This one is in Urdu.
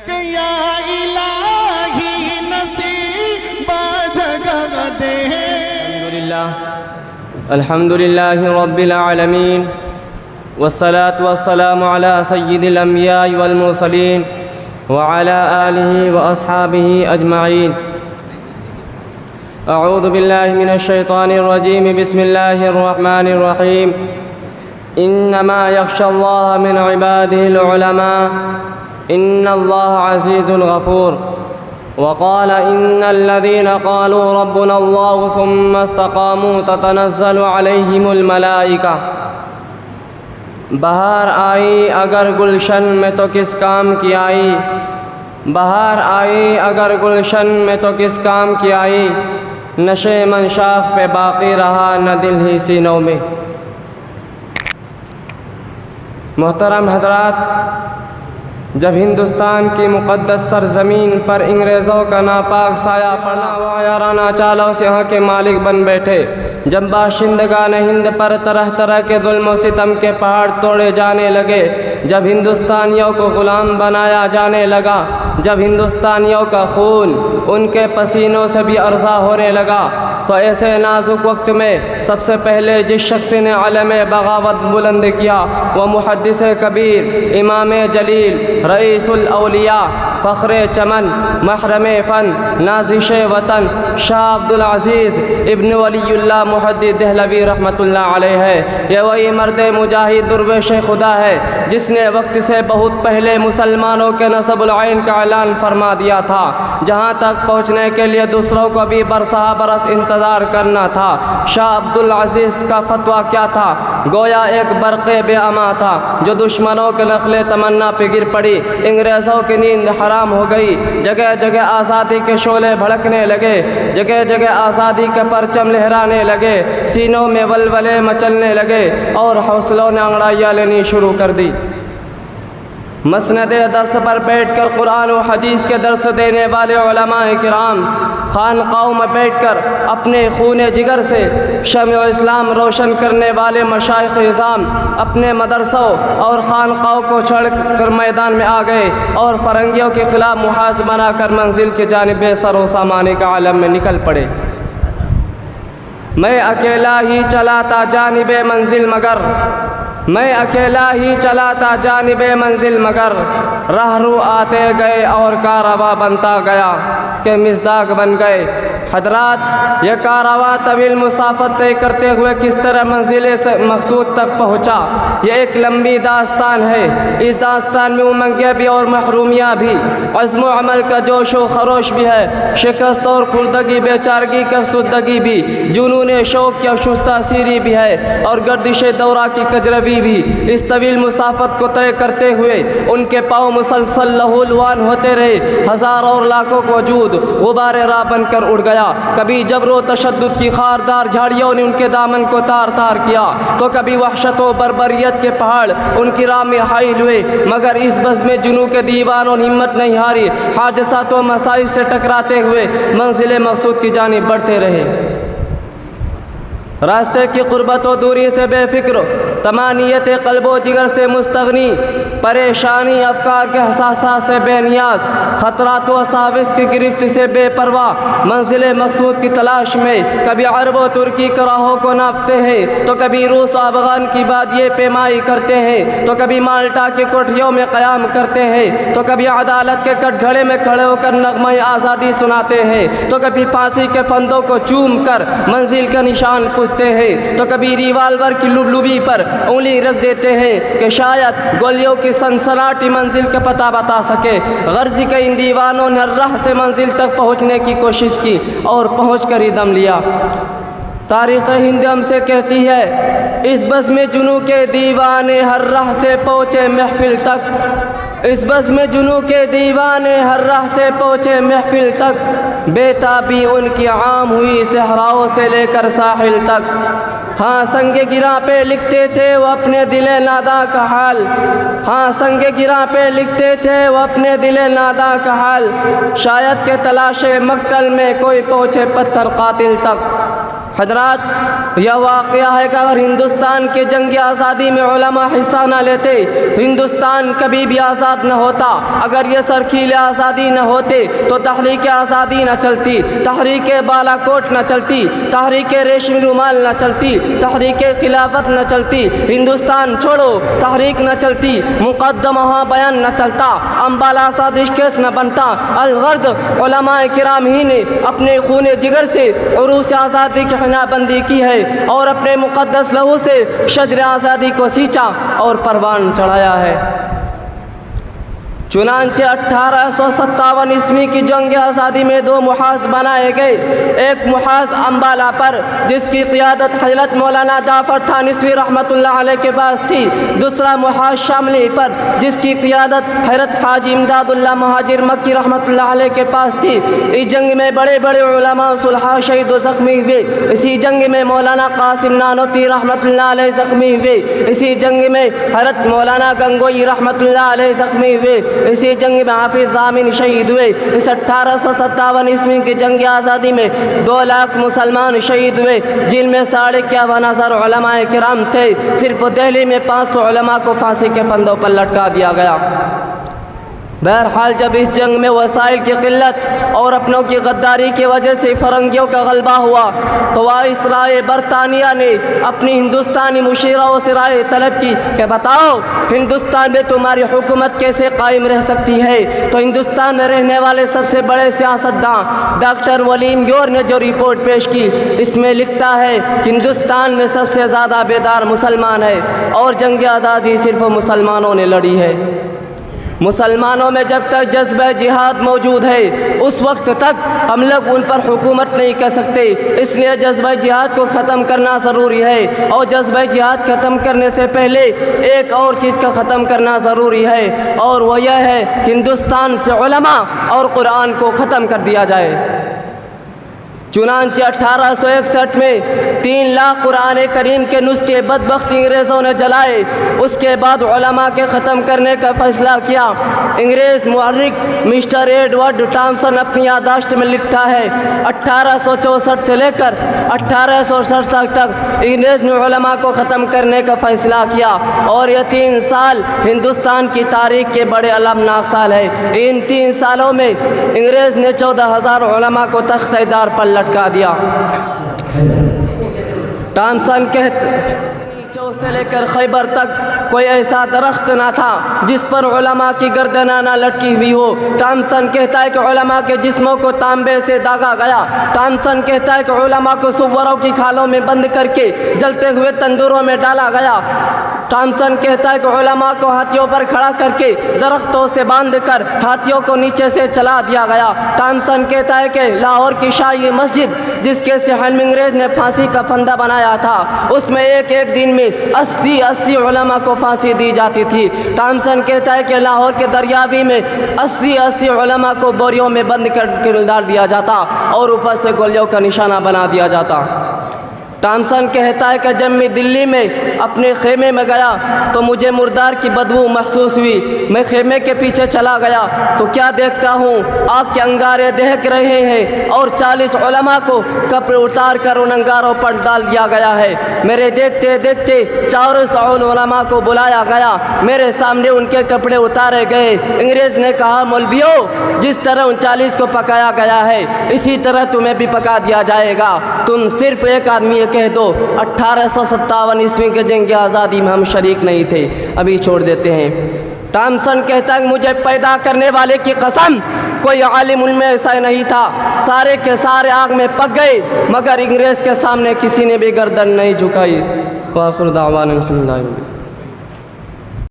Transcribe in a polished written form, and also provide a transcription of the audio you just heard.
کہ یا الہی نصیب جگہ دے۔ الحمد للہ رب العالمین والصلاة والسلام على سید الانبیاء والمرسلین وعلى آلہ واصحابہ اجمعین۔ اعوذ باللہ من الشیطان الرجیم، بسم اللہ الرحمن الرحیم۔ انما یخشی اللہ من عباده العلماء ان اللہ عزیز غفور۔ وقال ان الذين قالوا ربنا الله ثم استقاموا تتنزل عليهم الملائكة۔ بہار آئی اگر گلشن میں تو کس کام کی آئی، بہار آئی اگر گلشن میں تو کس کام کی آئی، نشے منشاخ پہ باقی رہا نہ دل ہی سینوں میں۔ محترم حضرات، جب ہندوستان کی مقدس سرزمین پر انگریزوں کا ناپاک سایہ پڑا، وعیارانہ چالوں سے یہاں کے مالک بن بیٹھے، جب باشندگان ہند پر طرح طرح کے ظلم و ستم کے پہاڑ توڑے جانے لگے، جب ہندوستانیوں کو غلام بنایا جانے لگا، جب ہندوستانیوں کا خون ان کے پسینوں سے بھی ارزاں ہونے لگا، تو ایسے نازک وقت میں سب سے پہلے جس شخص نے علم بغاوت بلند کیا وہ محدث کبیر، امام جلیل، رئیس الاولیاء، فخر چمن، محرم فن، نازش وطن، شاہ عبدالعزیز ابن ولی اللہ محدث دہلوی رحمۃ اللہ علیہ ہے۔ یہ وہی مرد مجاہد درویش خدا ہے جس نے وقت سے بہت پہلے مسلمانوں کے نصب العین کا اعلان فرما دیا تھا، جہاں تک پہنچنے کے لیے دوسروں کو بھی برسہ برس انتظار کرنا تھا۔ شاہ عبدالعزیز کا فتویٰ کیا تھا؟ گویا ایک برق بے اما تھا جو دشمنوں کے نخل تمنا پہ گر پڑی، انگریزوں کی نیند حرام ہو گئی، جگہ جگہ آزادی کے شعلے بھڑکنے لگے، جگہ جگہ آزادی کے پرچم لہرانے لگے، سینوں میں ولولے مچلنے لگے اور حوصلوں نے انگڑائیاں لینی شروع کر دی۔ مسند درس پر بیٹھ کر قرآن و حدیث کے درس دینے والے علماء کرام خانقاہوں میں بیٹھ کر اپنے خون جگر سے شمع اسلام روشن کرنے والے مشائخ اعظام اپنے مدرسوں اور خانقاہوں کو چھوڑ کر میدان میں آ گئے اور فرنگیوں کے خلاف محاذ بنا کر منزل کی جانب بے سر و سامانے کا عالم میں نکل پڑے۔ میں اکیلا ہی چلا تھا جانب منزل مگر، میں اکیلا ہی چلا تھا جانب منزل مگر، راہرو آتے گئے اور کارواں بنتا گیا کہ مصداق بن گئے۔ حضرات، یہ کارواں طویل مسافت طے کرتے ہوئے کس طرح منزل سے مقصود تک پہنچا، یہ ایک لمبی داستان ہے۔ اس داستان میں امنگیں بھی اور محرومیاں بھی، عزم و عمل کا جوش و خروش بھی ہے، شکست اور خردگی، بے چارگی کی افسردگی بھی، جنون شوق کی شستہ سیری بھی ہے، اور گردش دورہ کی کجروی بھی۔ اس طویل مسافت کو طے کرتے ہوئے ان کے پاؤں مسلسل لہولوان ہوتے رہے، ہزاروں اور لاکھوں کو وجود غبار راہ بن کر اڑ گیا۔ کبھی جبر و تشدد کی خاردار جھاڑیوں نے ان کے دامن کو تار تار کیا، تو کبھی وحشت و بربریت کے پہاڑ ان کی راہ میں حائل ہوئے، مگر اس بزم جنوں کے دیوانوں نے ہمت نہیں ہاری، حادثات و مصائب سے ٹکراتے ہوئے منزل مقصود کی جانب بڑھتے رہے۔ راستے کی قربت و دوری سے بے فکر، طمانیت قلب و جگر سے مستغنی، پریشانی افکار کے حساسات سے بے نیاز، خطرات و وساوس کی گرفت سے بے پرواہ، منزل مقصود کی تلاش میں کبھی عرب و ترکی کے راہوں کو ناپتے ہیں، تو کبھی روس و افغان کی بادیے پیمائی کرتے ہیں، تو کبھی مالٹا کی کوٹھیوں میں قیام کرتے ہیں، تو کبھی عدالت کے کٹ گھڑے میں کھڑے ہو کر نغمہ آزادی سناتے ہیں، تو کبھی پھانسی کے پھندوں کو چوم کر منزل کا نشان پوچھتے ہیں، تو کبھی ریوالور کی لبلبی پر انگلی رکھ دیتے ہیں کہ شاید گولیوں کی سنسناٹی منزل کا پتہ بتا سکے۔ غرض کے ان دیوانوں نے راہ سے منزل تک پہنچنے کی کوشش کی اور پہنچ کر ہی دم لیا۔ تاریخ ہند ہم سے کہتی ہے، اس بزم جنوں کے دیوانے ہر راہ سے پہنچے محفل تک، اس بزم جنوں کے دیوانے ہر راہ سے پہنچے محفل تک، بےتابی ان کی عام ہوئی صحراؤں سے لے کر ساحل تک۔ ہاں سنگ گراں پہ لکھتے تھے وہ اپنے دل ناداں کا حال، ہاں سنگ گراں پہ لکھتے تھے وہ اپنے دل ناداں کا حال، شاید کہ تلاش مقتل میں کوئی پہنچے پتھر قاتل تک۔ حضرات یہ واقعہ ہے کہ اگر ہندوستان کے جنگ آزادی میں علماء حصہ نہ لیتے تو ہندوستان کبھی بھی آزاد نہ ہوتا. اگر یہ سرکیلے آزادی نہ ہوتے تو تحریک آزادی نہ چلتی, تحریک بالا کوٹ نہ چلتی, تحریک ریشمی رومال نہ چلتی, تحریک خلافت نہ چلتی, ہندوستان چھوڑو تحریک نہ چلتی, مقدمہ بیان نہ چلتا, امبالہ سازش کیس نہ بنتا. الغرض علماء کرام ہی نے اپنے خون جگر سے عروس آزادی کی حنا بندی کی ہے اور اپنے مقدس لہو سے شجر آزادی کو سینچا اور پروان چڑھایا ہے. چنانچہ 1857 عیسوی کی جنگ آزادی میں 2 محاذ بنائے گئے. ایک محاذ امبالہ پر جس کی قیادت حضرت مولانا جعفر تھانسوی رحمۃ اللہ علیہ کے پاس تھی, دوسرا محاذ شاملی پر جس کی قیادت حضرت حاجی امداد اللہ مہاجر مکی رحمۃ اللہ علیہ کے پاس تھی. اس جنگ میں بڑے بڑے علماء صلحاء شہید و زخمی ہوئے. اسی جنگ میں مولانا قاسم نانوتوی رحمۃ اللہ علیہ زخمی ہوئے. اسی جنگ میں حضرت مولانا گنگوئی رحمۃ اللہ علیہ زخمی ہوئے. اسی جنگ میں حافظ ضامن شہید ہوئے. اس 1857 عیسوی کی جنگ آزادی میں 2 لاکھ مسلمان شہید ہوئے, جن میں 51,500 علماء کرام تھے. صرف دہلی میں 500 علماء کو پھانسی کے پھندوں پر لٹکا دیا گیا. بہرحال جب اس جنگ میں وسائل کی قلت اور اپنوں کی غداری کی وجہ سے فرنگیوں کا غلبہ ہوا تو وائسرائے برطانیہ نے اپنی ہندوستانی مشیروں سے رائے طلب کی کہ بتاؤ ہندوستان میں تمہاری حکومت کیسے قائم رہ سکتی ہے. تو ہندوستان میں رہنے والے سب سے بڑے سیاستداں ڈاکٹر ولیم یور نے جو رپورٹ پیش کی, اس میں لکھتا ہے کہ ہندوستان میں سب سے زیادہ بیدار مسلمان ہے اور جنگ آزادی صرف مسلمانوں نے لڑی ہے. مسلمانوں میں جب تک جذبہ جہاد موجود ہے اس وقت تک ہم لوگ ان پر حکومت نہیں کر سکتے. اس لیے جذبہ جہاد کو ختم کرنا ضروری ہے, اور جذبہ جہاد ختم کرنے سے پہلے ایک اور چیز کا ختم کرنا ضروری ہے, اور وہ یہ ہے کہ ہندوستان سے علماء اور قرآن کو ختم کر دیا جائے. چنانچہ 1861 میں 3 لاکھ قرآن کریم کے نسخے بدبخت انگریزوں نے جلائے. اس کے بعد علماء کے ختم کرنے کا فیصلہ کیا. انگریز مورخ مسٹر ایڈورڈ ٹامسن اپنی یادداشت میں لکھتا ہے 1864 سے لے کر 1867 تک انگریز نے علماء کو ختم کرنے کا فیصلہ کیا, اور یہ 3 سال ہندوستان کی تاریخ کے بڑے المناک سال ہے. ان 3 سالوں میں انگریز نے 14,000 علماء کو تختہ دار پر لٹکا دیا. ٹامسن کہتے چوک سے لے کر خیبر تک کوئی ایسا درخت نہ تھا جس پر علماء کی گردنیں نہ لٹکی ہوئی ہو. ٹامسن کہتا ہے کہ علماء کے جسموں کو تانبے سے داغا گیا. ٹامسن کہتا ہے کہ علماء کو سوروں کی کھالوں میں بند کر کے جلتے ہوئے تندوروں میں ڈالا گیا. ٹامسن کہتا ہے کہ علماء کو ہاتھیوں پر کھڑا کر کے درختوں سے باندھ کر ہاتھیوں کو نیچے سے چلا دیا گیا. ٹامسن کہتا ہے کہ لاہور کی شاہی مسجد جس کے صحن انگریز نے پھانسی کا پھندا بنایا تھا, اس میں ایک دن میں 80 علماء کو پھانسی دی جاتی تھی. ٹامسن کہتا ہے کہ لاہور کے دریاوی میں 80 علماء کو بوریوں میں بند کر ڈال دیا جاتا اور اوپر سے گولیوں کا نشانہ بنا دیا جاتا. ٹامسن کہتا ہے کہ جب میں دلی میں اپنے خیمے میں گیا تو مجھے مردار کی بدبو محسوس ہوئی. میں خیمے کے پیچھے چلا گیا تو کیا دیکھتا ہوں, آگ کے انگارے دہک رہے ہیں اور 40 علماء کو کپڑے اتار کر ان انگاروں پر ڈال دیا گیا ہے. میرے دیکھتے دیکھتے 400 علماء کو بلایا گیا. میرے سامنے ان کے کپڑے اتارے گئے. انگریز نے کہا مولویوں, جس طرح ان 40 کو پکایا گیا ہے اسی طرح تمہیں بھی پکا دیا جائے گا. تم صرف ایک آدمی کہہ دو 1857 عیسوی کے جنگ آزادی میں ہم شریک نہیں تھے, ابھی چھوڑ دیتے ہیں. ٹامسن کہتا ہے مجھے پیدا کرنے والے کی قسم کوئی عالم ان میں ایسا نہیں تھا, سارے کے سارے آگ میں پک گئے مگر انگریز کے سامنے کسی نے بھی گردن نہیں جھکائی. وآخر دعوانا الحمدللہ.